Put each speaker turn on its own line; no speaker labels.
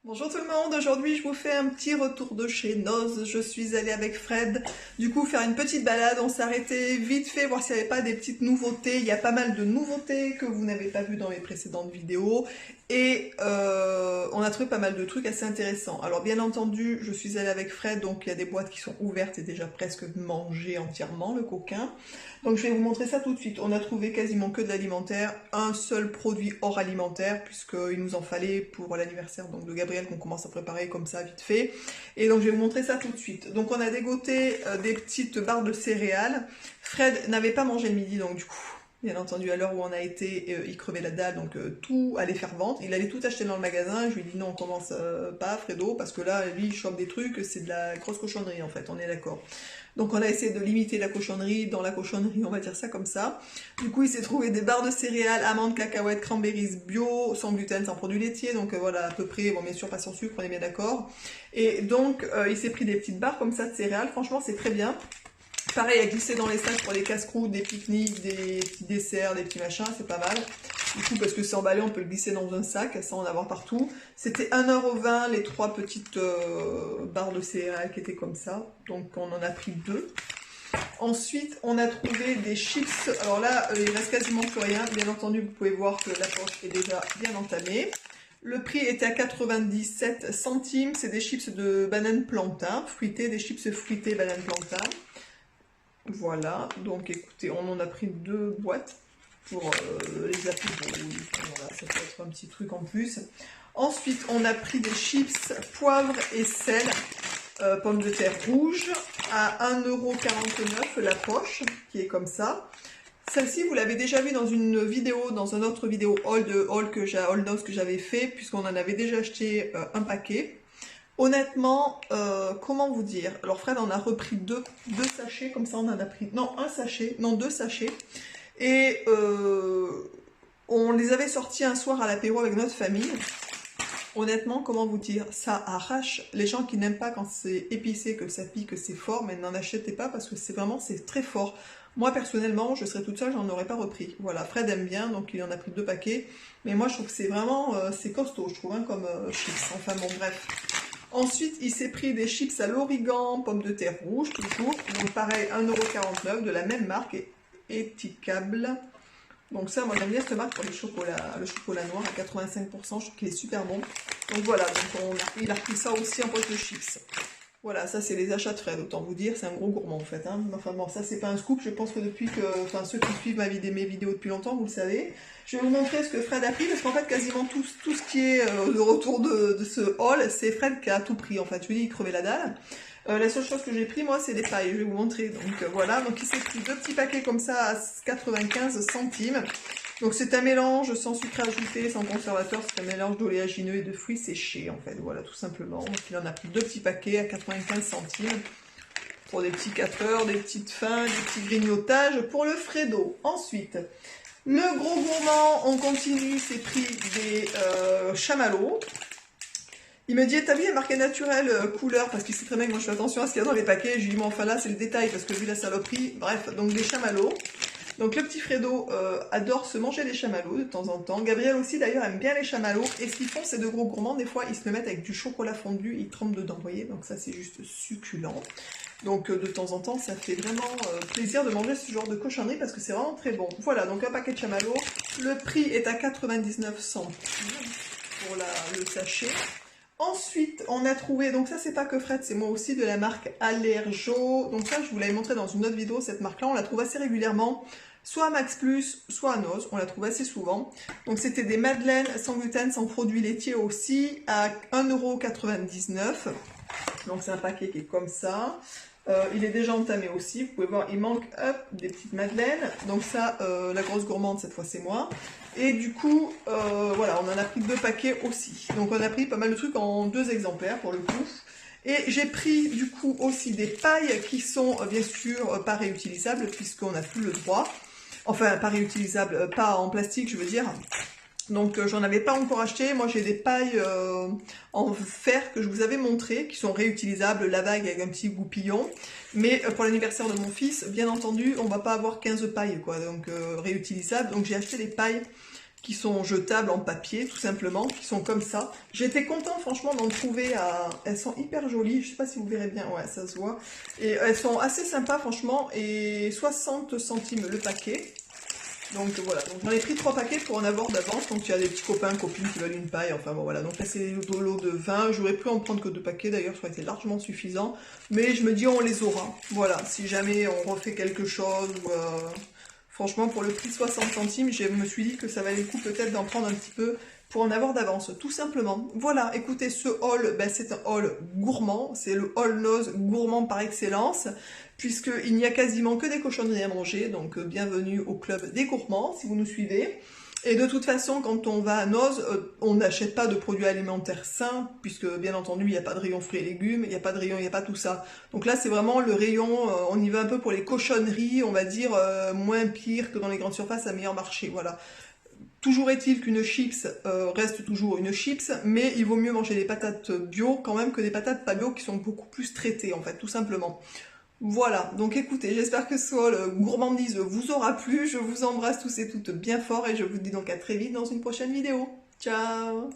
Bonjour tout le monde, aujourd'hui je vous fais un petit retour de chez Noz. Je suis allée avec Fred, du coup faire une petite balade, on s'est arrêté vite fait voir s'il n'y avait pas des petites nouveautés. Il y a pas mal de nouveautés que vous n'avez pas vues dans mes précédentes vidéos et on a trouvé pas mal de trucs assez intéressants. Alors bien entendu, je suis allée avec Fred, donc il y a des boîtes qui sont ouvertes et déjà presque mangées entièrement, le coquin. Donc je vais vous montrer ça tout de suite. On a trouvé quasiment que de l'alimentaire, un seul produit hors alimentaire, puisqu'il nous en fallait pour l'anniversaire de Gabriel qu'on commence à préparer comme ça vite fait. Et donc je vais vous montrer ça tout de suite. Donc on a dégoté des petites barres de céréales. Fred n'avait pas mangé le midi, donc du coup, bien entendu, à l'heure où on a été, il crevait la dalle, donc tout allait faire vente. Il allait tout acheter dans le magasin. Je lui ai dit non, on commence pas, Fredo, parce que là, lui, il chope des trucs, c'est de la grosse cochonnerie en fait, on est d'accord. Donc on a essayé de limiter la cochonnerie, dans la cochonnerie, on va dire ça comme ça. Du coup, il s'est trouvé des barres de céréales, amandes, cacahuètes, cranberries bio, sans gluten, sans produits laitiers, donc voilà, à peu près, bon bien sûr pas sans sucre, on est bien d'accord. Et donc, il s'est pris des petites barres comme ça de céréales, franchement c'est très bien. Pareil, à glisser dans les sacs pour les casse-croûtes, des pique-niques, des petits desserts, des petits machins, c'est pas mal. Du coup, parce que c'est emballé, on peut le glisser dans un sac, sans en avoir partout. C'était 1,20 € les trois petites barres de céréales qui étaient comme ça. Donc on en a pris deux. Ensuite, on a trouvé des chips. Alors là, il reste quasiment plus rien. Bien entendu, vous pouvez voir que la poche est déjà bien entamée. Le prix était à 97 centimes. C'est des chips de banane plantain, fruitées, des chips fruitées banane plantain. Voilà, donc écoutez, on en a pris deux boîtes pour les apéros. Voilà, ça peut être un petit truc en plus. Ensuite, on a pris des chips poivre et sel, pommes de terre rouges, à 1,49 € la poche, qui est comme ça. Celle-ci, vous l'avez déjà vue dans une vidéo, dans un autre vidéo haul que j'avais fait, puisqu'on en avait déjà acheté un paquet. Honnêtement, comment vous dire? Alors Fred en a repris deux sachets, comme ça on en a pris, non un sachet, non deux sachets. Et on les avait sortis un soir à l'apéro avec notre famille. Honnêtement, comment vous dire? Ça arrache. Les gens qui n'aiment pas quand c'est épicé, que ça pique, que c'est fort, mais n'en achetez pas parce que c'est vraiment, c'est très fort. Moi personnellement, je serais toute seule, j'en aurais pas repris. Voilà, Fred aime bien, donc il en a pris deux paquets. Mais moi je trouve que c'est vraiment, c'est costaud, je trouve, hein, comme chips. Enfin bon, bref. Ensuite, il s'est pris des chips à l'origan, pommes de terre rouges, toujours. Donc pareil, 1,49 € de la même marque, Éticable. Donc ça, moi j'aime bien cette marque pour les chocolats, le chocolat noir à 85%, je trouve qu'il est super bon. Donc voilà, donc il a repris ça aussi en poche de chips. Voilà, ça c'est les achats de Fred, autant vous dire, c'est un gros gourmand en fait. Hein. Enfin bon, ça c'est pas un scoop, je pense que depuis que, enfin ceux qui suivent mes vidéos depuis longtemps, vous le savez. Je vais vous montrer ce que Fred a pris, parce qu'en fait quasiment tout ce qui est le retour de ce haul, c'est Fred qui a tout pris en fait. Je lui dis, il crevait la dalle. La seule chose que j'ai pris moi c'est des pailles, je vais vous montrer. Donc voilà, donc il s'est pris deux petits paquets comme ça à 95 centimes. Donc c'est un mélange sans sucre ajouté, sans conservateur, c'est un mélange d'oléagineux et de fruits séchés en fait, voilà tout simplement. Donc il en a pris deux petits paquets à 95 centimes pour des petits 4 heures, des petites fins, des petits grignotages pour le Fredo. Ensuite, le gros gourmand, on continue, s'est pris des chamallows. Il me dit, t'as vu, il y a marqué naturel couleur, parce qu'il sait très bien que moi je fais attention à ce qu'il y a dans les paquets. Je lui dis, mais enfin là c'est le détail, parce que vu la saloperie, bref, donc des chamallows. Donc le petit Fredo adore se manger les chamallows de temps en temps. Gabriel aussi d'ailleurs aime bien les chamallows. Et ce qu'ils font, ces deux gros gourmands, des fois ils se le mettent avec du chocolat fondu, ils trempent dedans, vous voyez. Donc ça c'est juste succulent. Donc de temps en temps ça fait vraiment plaisir de manger ce genre de cochonnerie parce que c'est vraiment très bon. Voilà, donc un paquet de chamallows. Le prix est à 99 centimes pour le sachet. Ensuite, on a trouvé, donc ça c'est pas que Fred, c'est moi aussi, de la marque Allergo. Donc ça, je vous l'avais montré dans une autre vidéo, cette marque-là, on la trouve assez régulièrement, soit à Max Plus, soit à Noz, on la trouve assez souvent. Donc c'était des madeleines sans gluten, sans produits laitiers aussi, à 1,99 €. Donc c'est un paquet qui est comme ça. Il est déjà entamé aussi, vous pouvez voir, il manque des petites madeleines. Donc ça, la grosse gourmande, cette fois c'est moi. Et du coup, voilà, on en a pris deux paquets aussi. Donc on a pris pas mal de trucs en deux exemplaires pour le coup. Et j'ai pris du coup aussi des pailles qui sont bien sûr pas réutilisables puisqu'on n'a plus le droit. Enfin, pas réutilisables, pas en plastique, je veux dire. Donc j'en avais pas encore acheté, moi j'ai des pailles en fer que je vous avais montré, qui sont réutilisables, la vague avec un petit goupillon, mais pour l'anniversaire de mon fils, bien entendu, on va pas avoir 15 pailles quoi, donc réutilisables, donc j'ai acheté des pailles qui sont jetables en papier, tout simplement, qui sont comme ça. J'étais contente, franchement, d'en trouver à... Elles sont hyper jolies, je sais pas si vous verrez bien, ouais, ça se voit. Et elles sont assez sympas, franchement, et 60 centimes le paquet. Donc voilà, donc j'en ai pris 3 paquets pour en avoir d'avance, donc il y a des petits copains, copines qui veulent une paille, enfin bon voilà, donc là c'est des lots de 20, j'aurais pu en prendre que 2 paquets d'ailleurs, ça aurait été largement suffisant, mais je me dis on les aura, voilà, si jamais on refait quelque chose, ou, franchement pour le prix de 60 centimes, je me suis dit que ça valait le coup peut-être d'en prendre un petit peu pour en avoir d'avance, tout simplement. Voilà, écoutez, ce haul, ben, c'est un haul gourmand, c'est le haul Noz gourmand par excellence, puisqu'il n'y a quasiment que des cochonneries à manger, donc bienvenue au club des gourmands, si vous nous suivez. Et de toute façon, quand on va à Noz, on n'achète pas de produits alimentaires sains, puisque bien entendu, il n'y a pas de rayon fruits et légumes, il n'y a pas de rayon, il n'y a pas tout ça. Donc là, c'est vraiment le rayon, on y va un peu pour les cochonneries, on va dire, moins pire que dans les grandes surfaces à meilleur marché, voilà. Toujours est-il qu'une chips reste toujours une chips, mais il vaut mieux manger des patates bio quand même que des patates pas bio qui sont beaucoup plus traitées en fait, tout simplement. Voilà, donc écoutez, j'espère que ce haul gourmandise vous aura plu, je vous embrasse tous et toutes bien fort et je vous dis donc à très vite dans une prochaine vidéo. Ciao!